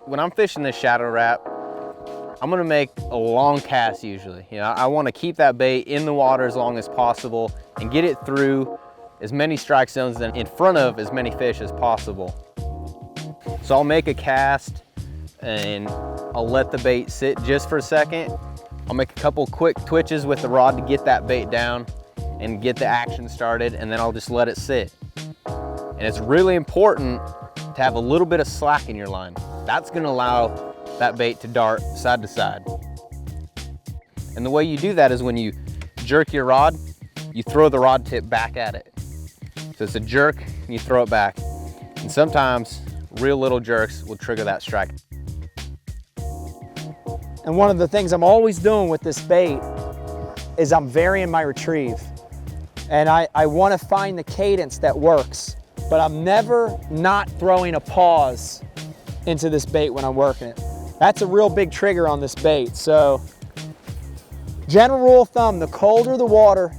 When I'm fishing this shadow rap, I'm gonna make a long cast usually. You know, I wanna keep that bait in the water as long as possible and get it through as many strike zones and in front of as many fish as possible. So I'll make a cast and I'll let the bait sit just for a second. I'll make a couple quick twitches with the rod to get that bait down and get the action started, and then I'll just let it sit. And it's really important to have a little bit of slack in your line. That's gonna allow that bait to dart side to side. And the way you do that is when you jerk your rod, you throw the rod tip back at it. So it's a jerk and you throw it back. And sometimes real little jerks will trigger that strike. And one of the things I'm always doing with this bait is I'm varying my retrieve. And I want to find the cadence that works, but I'm never not throwing a pause into this bait when I'm working it. That's a real big trigger on this bait. So general rule of thumb, the colder the water,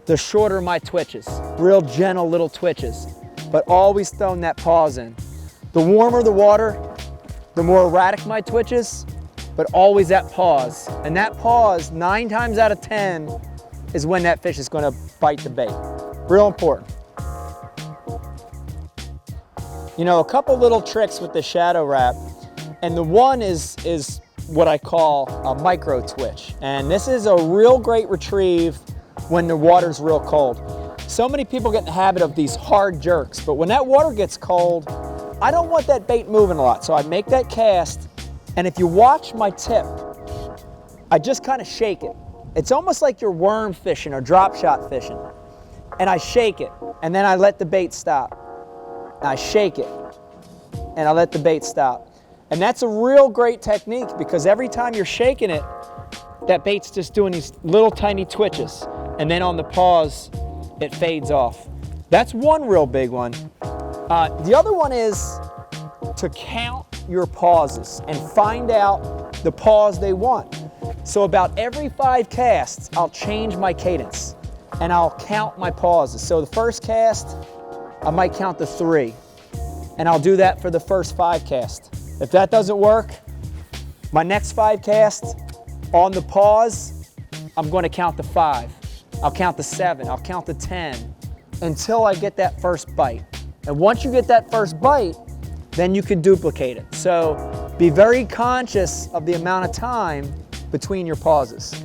the shorter my twitches. Real gentle little twitches, but always throwing that pause in. The warmer the water, the more erratic my twitches, but always that pause. And that pause, 9 times out of 10, is when that fish is gonna bite the bait. Real important. You know, a couple little tricks with the shadow rap, and the one is what I call a micro twitch. And this is a real great retrieve when the water's real cold. So many people get in the habit of these hard jerks, but when that water gets cold, I don't want that bait moving a lot. So I make that cast, and if you watch my tip, I just kind of shake it. It's almost like you're worm fishing or drop shot fishing. And I shake it, and then I let the bait stop. And I shake it, and I let the bait stop. And that's a real great technique, because every time you're shaking it, that bait's just doing these little tiny twitches. And then on the pause, it fades off. That's one real big one. The other one is to count your pauses and find out the pause they want. So about every 5 casts, I'll change my cadence and I'll count my pauses. So the first cast, I might count to 3, and I'll do that for the first 5 casts. If that doesn't work, my next 5 casts, on the pause, I'm going to count to 5. I'll count to 7, I'll count to 10, until I get that first bite. And once you get that first bite, then you can duplicate it. So be very conscious of the amount of time between your pauses.